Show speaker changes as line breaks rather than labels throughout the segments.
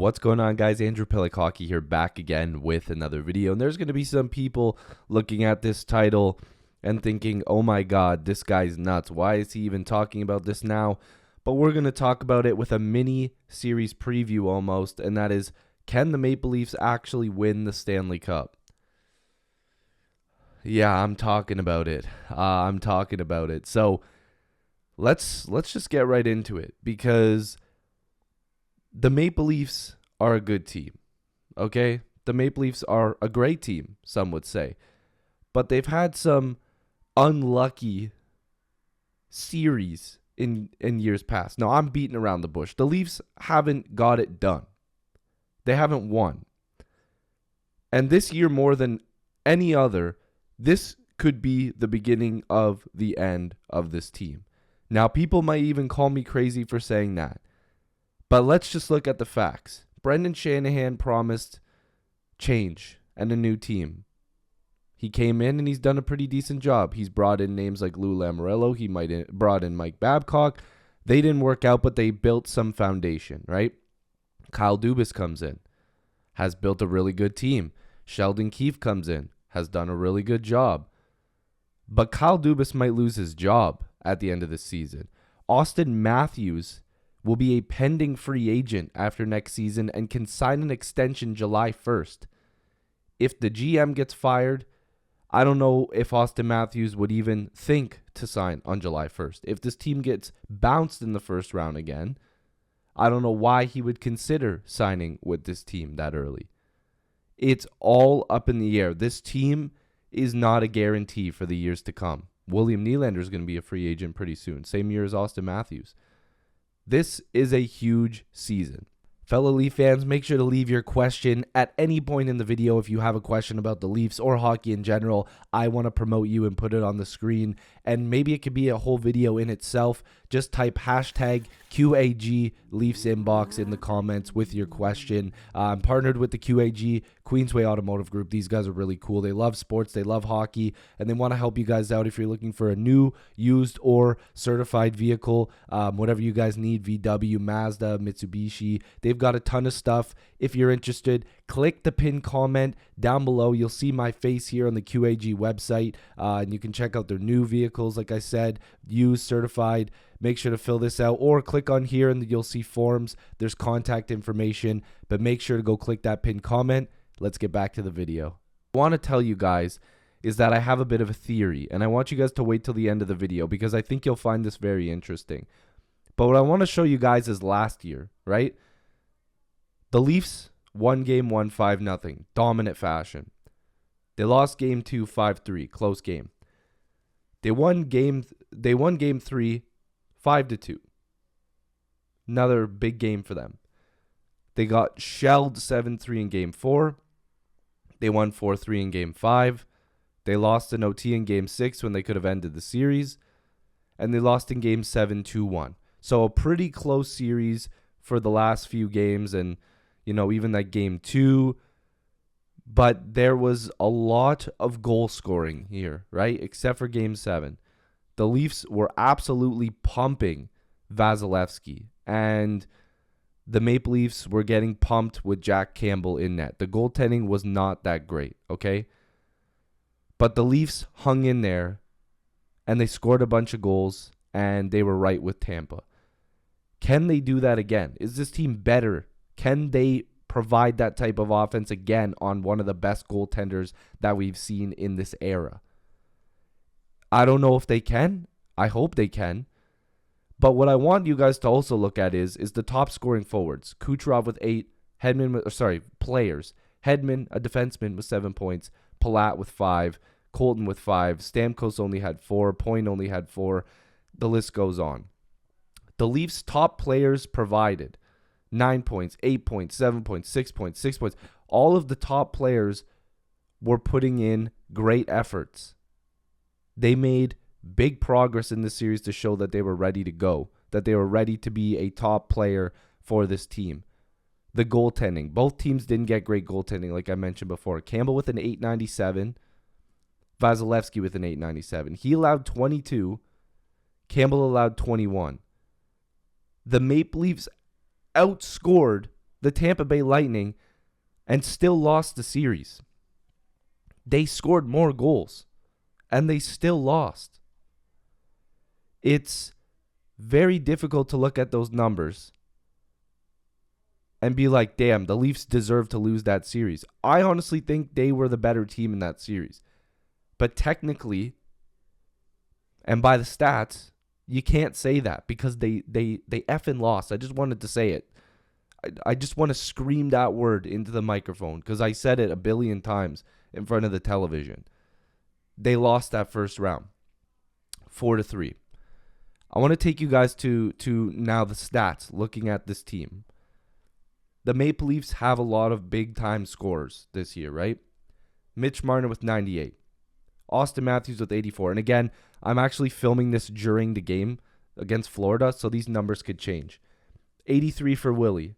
What's going on, guys? Andrew Piluk Hockey here, back again with another video. And there's going to be some people looking at this title and thinking, oh my god, this guy's nuts. Why is he even talking about this now? But we're going to talk about it with a mini series preview almost, and that is, can the Maple Leafs actually win the Stanley Cup? Yeah, I'm talking about it. So let's just get right into it, because the Maple Leafs are a good team, okay? The Maple Leafs are a great team, some would say. But they've had some unlucky series in years past. Now, I'm beating around the bush. The Leafs haven't got it done. They haven't won. And this year, more than any other, this could be the beginning of the end of this team. Now, people might even call me crazy for saying that. But let's just look at the facts. Brendan Shanahan promised change and a new team. He came in and he's done a pretty decent job. He's brought in names like Lou Lamoriello. He brought in Mike Babcock. They didn't work out, but they built some foundation, right? Kyle Dubas comes in, has built a really good team. Sheldon Keefe comes in, has done a really good job. But Kyle Dubas might lose his job at the end of the season. Auston Matthews will be a pending free agent after next season and can sign an extension July 1st. If the GM gets fired, I don't know if Auston Matthews would even think to sign on July 1st. If this team gets bounced in the first round again, I don't know why he would consider signing with this team that early. It's all up in the air. This team is not a guarantee for the years to come. William Nylander is going to be a free agent pretty soon, same year as Auston Matthews. This is a huge season. Fellow Leaf fans, make sure to leave your question at any point in the video. If you have a question about the Leafs or hockey in general, I want to promote you and put it on the screen. And maybe it could be a whole video in itself. Just type hashtag QAG Leafs Inbox in the comments with your question. I'm partnered with the QAG, Queensway Automotive Group. These guys are really cool. They love sports, they love hockey, and they want to help you guys out if you're looking for a new, used, or certified vehicle. Whatever you guys need, VW, Mazda, Mitsubishi. They've got a ton of stuff. If you're interested, click the pinned comment down below. You'll see my face here on the QAG website, and you can check out their new vehicles, like I said, used, certified. Make sure to fill this out, or click on here and you'll see forms. There's contact information, but make sure to go click that pinned comment. Let's get back to the video. What I want to tell you guys is that I have a bit of a theory, and I want you guys to wait till the end of the video because I think you'll find this very interesting. But what I want to show you guys is last year, right? The Leafs won game 1 5-0, dominant fashion. They lost game 2 5-3, close game. They won game 3 5-2. Another big game for them. They got shelled 7-3 in game 4. They won 4-3 in game 5. They lost in OT in game 6 when they could have ended the series. And they lost in game 7 2-1. So a pretty close series for the last few games, and even that game 2. But there was a lot of goal scoring here, right? Except for game 7. The Leafs were absolutely pumping Vasilevsky, and the Maple Leafs were getting pumped with Jack Campbell in net. The goaltending was not that great, okay? But the Leafs hung in there, and they scored a bunch of goals, and they were right with Tampa. Can they do that again? Is this team better? Can they provide that type of offense again on one of the best goaltenders that we've seen in this era? I don't know if they can. I hope they can. But what I want you guys to also look at is the top scoring forwards. Kucherov with 8, players. Hedman, a defenseman, with 7 points. Palat with 5. Colton with 5. Stamkos only had 4. Point only had 4. The list goes on. The Leafs' top players provided 9 points, 8 points, 7 points, 6 points, 6 points. All of the top players were putting in great efforts. They made big progress in this series to show that they were ready to go, that they were ready to be a top player for this team. The goaltending. Both teams didn't get great goaltending, like I mentioned before. Campbell with an 897, Vasilevsky with an 897. He allowed 22. Campbell allowed 21. The Maple Leafs outscored the Tampa Bay Lightning and still lost the series. They scored more goals and they still lost. It's very difficult to look at those numbers and be like, damn, the Leafs deserve to lose that series. I honestly think they were the better team in that series. But technically, and by the stats, you can't say that because they effing lost. I just wanted to say it. I just want to scream that word into the microphone because I said it a billion times in front of the television. They lost that first round, 4-3. I want to take you guys to now the stats, looking at this team. The Maple Leafs have a lot of big-time scorers this year, right? Mitch Marner with 98. Austin Matthews with 84. And again, I'm actually filming this during the game against Florida, so these numbers could change. 83 for Willie.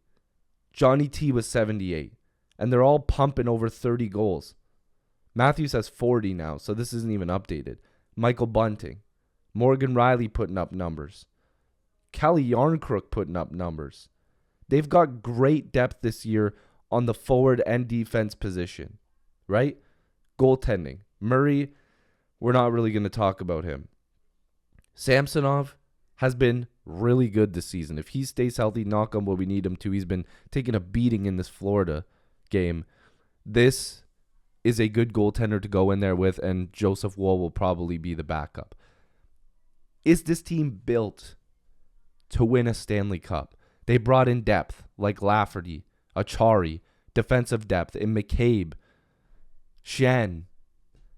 Johnny T was 78. And they're all pumping over 30 goals. Matthews has 40 now, so this isn't even updated. Michael Bunting. Morgan Riley putting up numbers. Kelly Yarncrook putting up numbers. They've got great depth this year on the forward and defense position, right? Goaltending. Murray, we're not really going to talk about him. Samsonov has been really good this season. If he stays healthy, knock on wood, we need him to. He's been taking a beating in this Florida game. This is a good goaltender to go in there with, and Joseph Woll will probably be the backup. Is this team built to win a Stanley Cup? They brought in depth like Lafferty, Achari, defensive depth in McCabe, Shen.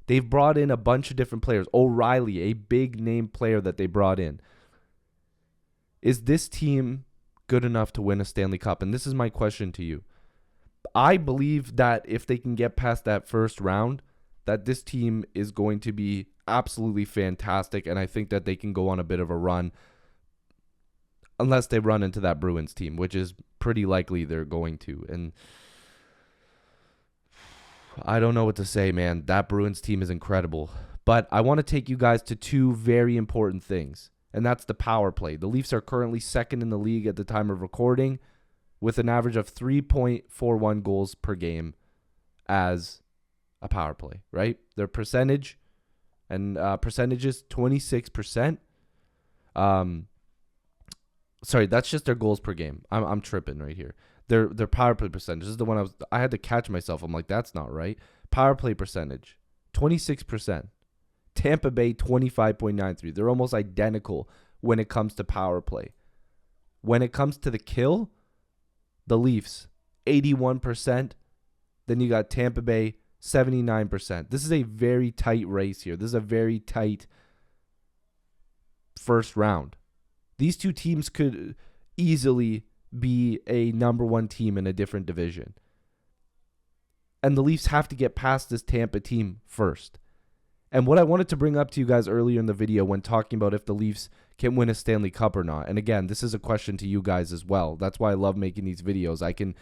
They've brought in a bunch of different players. O'Reilly, a big name player that they brought in. Is this team good enough to win a Stanley Cup? And this is my question to you. I believe that if they can get past that first round, that this team is going to be absolutely fantastic, and I think that they can go on a bit of a run unless they run into that Bruins team, which is pretty likely they're going to. And I don't know what to say, man. That Bruins team is incredible. But I want to take you guys to two very important things, and that's the power play. The Leafs are currently second in the league at the time of recording with an average of 3.41 goals per game as a power play, right? Their percentage and percentages 26%. Sorry, that's just their goals per game. I'm tripping right here. Their power play percentage. This is the one I had to catch myself. I'm like, that's not right. Power play percentage 26%. Tampa Bay 25.93. They're almost identical when it comes to power play. When it comes to the kill, the Leafs 81%. Then you got Tampa Bay 79%. This is a very tight race here. This is a very tight first round. These two teams could easily be a number one team in a different division. And the Leafs have to get past this Tampa team first. And what I wanted to bring up to you guys earlier in the video when talking about if the Leafs can win a Stanley Cup or not. And again, this is a question to you guys as well. That's why I love making these videos. I can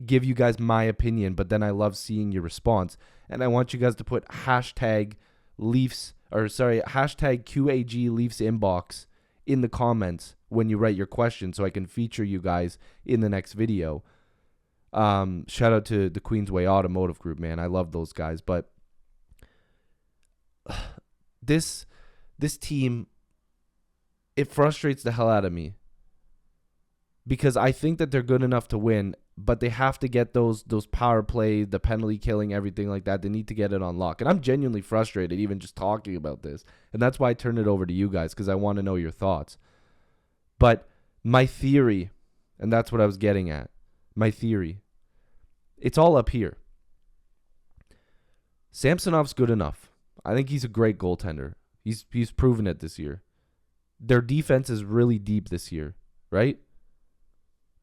give you guys my opinion, but then I love seeing your response. And I want you guys to put hashtag QAG Leafs inbox in the comments when you write your question so I can feature you guys in the next video. Shout out to the Queensway Automotive Group, man. I love those guys. But this team, it frustrates the hell out of me because I think that they're good enough to win, but they have to get those power play, the penalty killing, everything like that. They need to get it on lock. And I'm genuinely frustrated even just talking about this. And that's why I turned it over to you guys, because I want to know your thoughts. But my theory, and that's what I was getting at, my theory, it's all up here. Samsonov's good enough. I think he's a great goaltender. He's proven it this year. Their defense is really deep this year, right?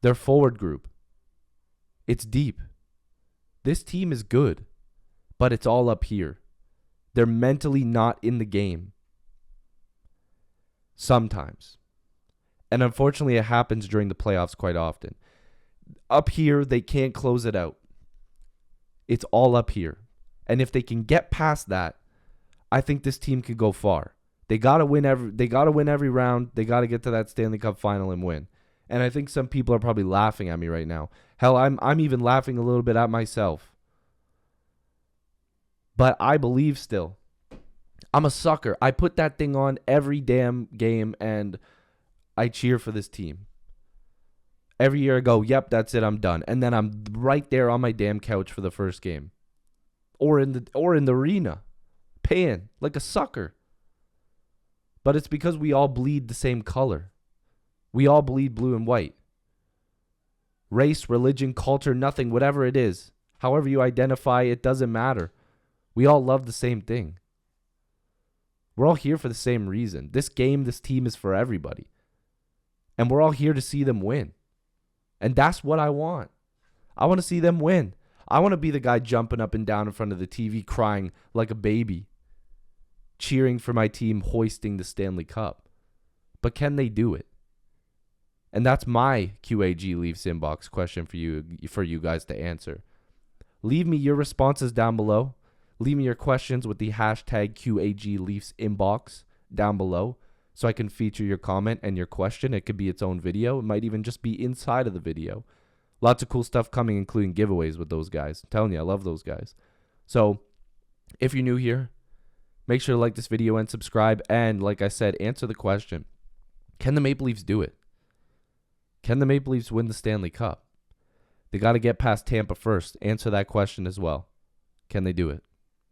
Their forward group, it's deep. This team is good, but it's all up here. They're mentally not in the game. Sometimes. And unfortunately, it happens during the playoffs quite often. Up here, they can't close it out. It's all up here. And if they can get past that, I think this team could go far. They gotta win every round. They gotta get to that Stanley Cup final and win. And I think some people are probably laughing at me right now. Hell, I'm even laughing a little bit at myself. But I believe still. I'm a sucker. I put that thing on every damn game and I cheer for this team. Every year I go, yep, that's it, I'm done. And then I'm right there on my damn couch for the first game. Or in the arena. Paying like a sucker. But it's because we all bleed the same color. We all bleed blue and white. Race, religion, culture, nothing, whatever it is. However you identify, it doesn't matter. We all love the same thing. We're all here for the same reason. This game, this team is for everybody. And we're all here to see them win. And that's what I want. I want to see them win. I want to be the guy jumping up and down in front of the TV crying like a baby, cheering for my team hoisting the Stanley Cup. But can they do it? And that's my QAG Leafs inbox question for you guys to answer. Leave me your responses down below. Leave me your questions with the hashtag QAG Leafs inbox down below so I can feature your comment and your question. It could be its own video. It might even just be inside of the video. Lots of cool stuff coming, including giveaways with those guys. I'm telling you, I love those guys. So if you're new here, make sure to like this video and subscribe. And like I said, answer the question. Can the Maple Leafs do it? Can the Maple Leafs win the Stanley Cup? They got to get past Tampa first. Answer that question as well. Can they do it?